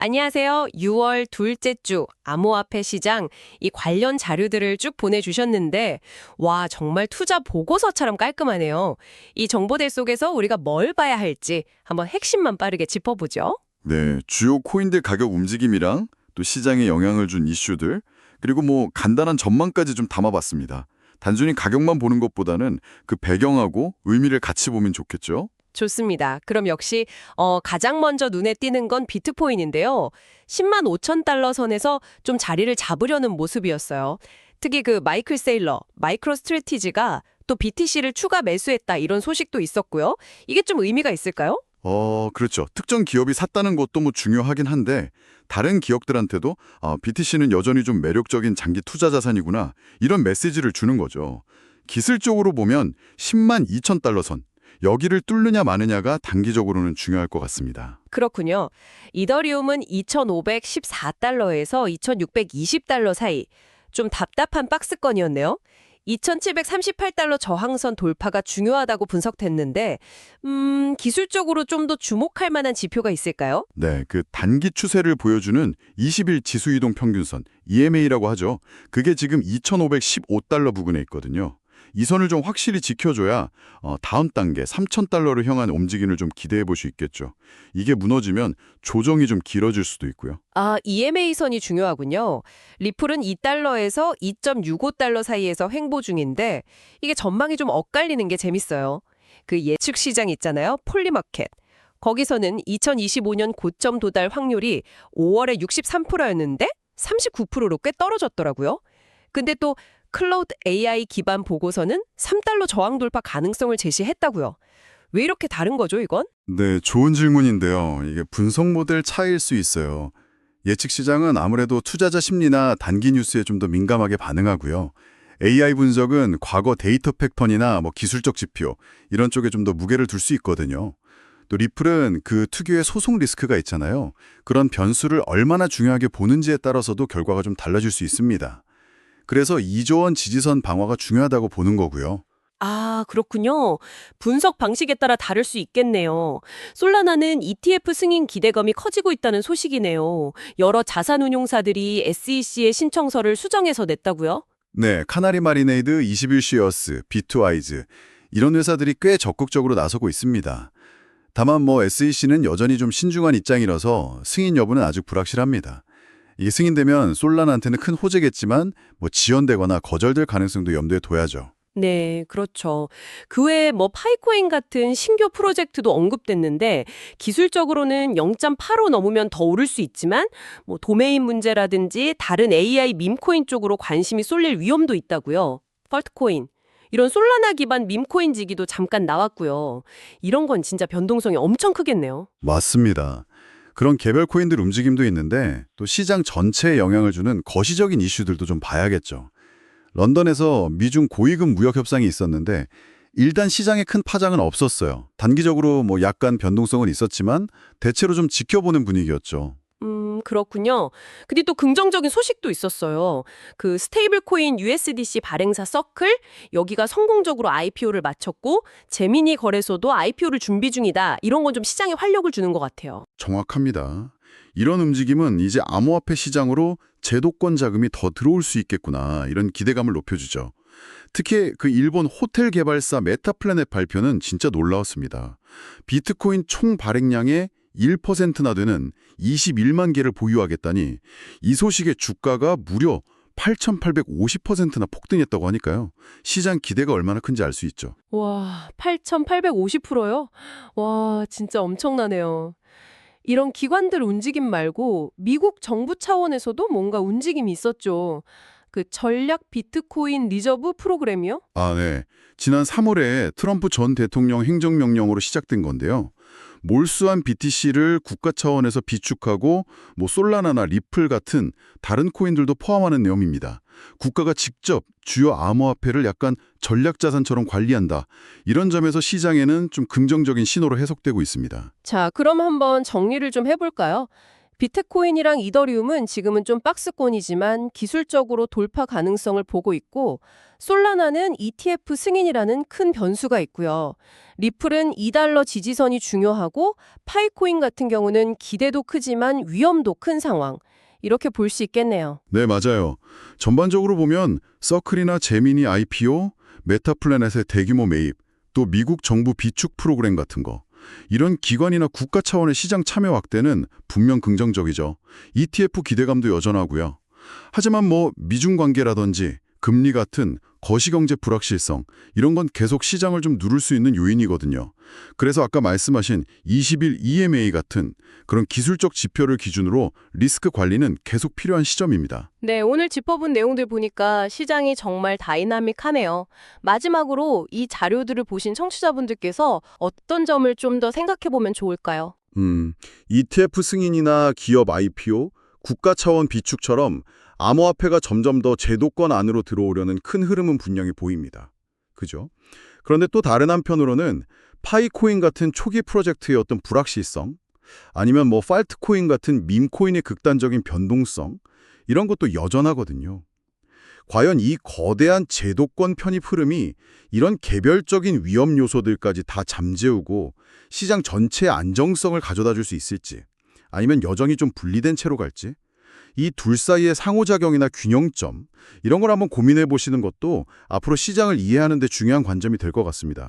안녕하세요. 6월 둘째 주 암호화폐 시장 이 관련 자료들을 쭉 보내주셨는데 와 정말 투자 보고서처럼 깔끔하네요. 이 정보들 속에서 우리가 뭘 봐야 할지 한번 핵심만 빠르게 짚어보죠. 네, 주요 코인들 가격 움직임이랑 또 시장에 영향을 준 이슈들, 그리고 간단한 전망까지 좀 담아봤습니다. 단순히 가격만 보는 것보다는 그 배경하고 의미를 같이 보면 좋겠죠? 좋습니다. 그럼 역시 가장 먼저 눈에 띄는 건 비트코인인데요. 10만 5천 달러 선에서 좀 자리를 잡으려는 모습이었어요. 특히 그 마이클 세일러, 마이크로 스트래티지가 또 BTC를 추가 매수했다 이런 소식도 있었고요. 이게 좀 의미가 있을까요? 그렇죠. 특정 기업이 샀다는 것도 중요하긴 한데 다른 기업들한테도 BTC는 여전히 좀 매력적인 장기 투자 자산이구나 이런 메시지를 주는 거죠. 기술적으로 보면 10만 2천 달러 선, 여기를 뚫느냐 마느냐가 단기적으로는 중요할 것 같습니다. 그렇군요. 이더리움은 2,514달러에서 2,620달러 사이. 좀 답답한 박스권이었네요. 2,738달러 저항선 돌파가 중요하다고 분석됐는데 기술적으로 좀 더 주목할 만한 지표가 있을까요? 네, 그 단기 추세를 보여주는 20일 지수이동 평균선, EMA라고 하죠. 그게 지금 2,515달러 부근에 있거든요. 이 선을 좀 확실히 지켜줘야 다음 단계 3,000달러를 향한 움직임을 좀 기대해 볼 수 있겠죠. 이게 무너지면 조정이 좀 길어질 수도 있고요. 아, EMA 선이 중요하군요. 리플은 2달러에서 2.65달러 사이에서 횡보 중인데 이게 전망이 좀 엇갈리는 게 재밌어요. 그 예측 시장 있잖아요. 폴리마켓. 거기서는 2025년 고점 도달 확률이 5월에 63%였는데 39%로 꽤 떨어졌더라고요. 근데 또 클라우드 AI 기반 보고서는 3달러 저항 돌파 가능성을 제시했다고요. 왜 이렇게 다른 거죠, 이건? 네, 좋은 질문인데요. 이게 분석 모델 차이일 수 있어요. 예측 시장은 아무래도 투자자 심리나 단기 뉴스에 좀 더 민감하게 반응하고요. AI 분석은 과거 데이터 패턴이나 기술적 지표 이런 쪽에 좀 더 무게를 둘 수 있거든요. 또 리플은 그 특유의 소송 리스크가 있잖아요. 그런 변수를 얼마나 중요하게 보는지에 따라서도 결과가 좀 달라질 수 있습니다. 그래서 2조 원 지지선 방어가 중요하다고 보는 거고요. 아, 그렇군요. 분석 방식에 따라 다를 수 있겠네요. 솔라나는 ETF 승인 기대감이 커지고 있다는 소식이네요. 여러 자산운용사들이 SEC의 신청서를 수정해서 냈다고요? 네, 카나리 마리네이드, 21시어스, 비투아이즈 이런 회사들이 꽤 적극적으로 나서고 있습니다. 다만 SEC는 여전히 좀 신중한 입장이라서 승인 여부는 아직 불확실합니다. 이게 승인되면 솔라나한테는 큰 호재겠지만 지연되거나 거절될 가능성도 염두에 둬야죠. 네, 그렇죠. 그 외에 파이코인 같은 신규 프로젝트도 언급됐는데 기술적으로는 0.85 넘으면 더 오를 수 있지만 도메인 문제라든지 다른 AI 밈코인 쪽으로 관심이 쏠릴 위험도 있다고요. 펄트코인. 이런 솔라나 기반 밈코인지기도 잠깐 나왔고요. 이런 건 진짜 변동성이 엄청 크겠네요. 맞습니다. 그런 개별 코인들 움직임도 있는데 또 시장 전체에 영향을 주는 거시적인 이슈들도 좀 봐야겠죠. 런던에서 미중 고위급 무역 협상이 있었는데 일단 시장에 큰 파장은 없었어요. 단기적으로 약간 변동성은 있었지만 대체로 좀 지켜보는 분위기였죠. 그렇군요. 근데 또 긍정적인 소식도 있었어요. 그 스테이블 코인 USDC 발행사 서클, 여기가 성공적으로 IPO를 마쳤고 제미니 거래소도 IPO를 준비 중이다. 이런 건 좀 시장에 활력을 주는 것 같아요. 정확합니다. 이런 움직임은 이제 암호화폐 시장으로 제도권 자금이 더 들어올 수 있겠구나 이런 기대감을 높여주죠. 특히 그 일본 호텔 개발사 메타플래넷 발표는 진짜 놀라웠습니다. 비트코인 총 발행량의 1%나 되는 21만 개를 보유하겠다니 이 소식에 주가가 무려 8,850%나 폭등했다고 하니까요. 시장 기대가 얼마나 큰지 알 수 있죠. 와, 8,850%요? 와, 진짜 엄청나네요. 이런 기관들 움직임 말고 미국 정부 차원에서도 뭔가 움직임이 있었죠. 그 전략 비트코인 리저브 프로그램이요? 아, 네. 지난 3월에 트럼프 전 대통령 행정명령으로 시작된 건데요. 몰수한 BTC를 국가 차원에서 비축하고 솔라나나 리플 같은 다른 코인들도 포함하는 내용입니다. 국가가 직접 주요 암호화폐를 약간 전략자산처럼 관리한다. 이런 점에서 시장에는 좀 긍정적인 신호로 해석되고 있습니다. 자, 그럼 한번 정리를 좀 해볼까요? 비트코인이랑 이더리움은 지금은 좀 박스권이지만 기술적으로 돌파 가능성을 보고 있고, 솔라나는 ETF 승인이라는 큰 변수가 있고요. 리플은 2달러 지지선이 중요하고, 파이코인 같은 경우는 기대도 크지만 위험도 큰 상황. 이렇게 볼 수 있겠네요. 네, 맞아요. 전반적으로 보면 서클이나 제미니 IPO, 메타플래넷의 대규모 매입, 또 미국 정부 비축 프로그램 같은 거. 이런 기관이나 국가 차원의 시장 참여 확대는 분명 긍정적이죠. ETF 기대감도 여전하고요. 하지만 미중 관계라든지 금리 같은 거시경제 불확실성, 이런 건 계속 시장을 좀 누를 수 있는 요인이거든요. 그래서 아까 말씀하신 20일 EMA 같은 그런 기술적 지표를 기준으로 리스크 관리는 계속 필요한 시점입니다. 네, 오늘 짚어본 내용들 보니까 시장이 정말 다이나믹하네요. 마지막으로 이 자료들을 보신 청취자분들께서 어떤 점을 좀 더 생각해보면 좋을까요? ETF 승인이나 기업 IPO, 국가 차원 비축처럼 암호화폐가 점점 더 제도권 안으로 들어오려는 큰 흐름은 분명히 보입니다. 그죠? 그런데 또 다른 한편으로는 파이코인 같은 초기 프로젝트의 어떤 불확실성, 아니면 팔트코인 같은 밈코인의 극단적인 변동성, 이런 것도 여전하거든요. 과연 이 거대한 제도권 편입 흐름이 이런 개별적인 위험 요소들까지 다 잠재우고 시장 전체의 안정성을 가져다 줄 수 있을지, 아니면 여전히 좀 분리된 채로 갈지, 이 둘 사이의 상호작용이나 균형점, 이런 걸 한번 고민해 보시는 것도 앞으로 시장을 이해하는 데 중요한 관점이 될 것 같습니다.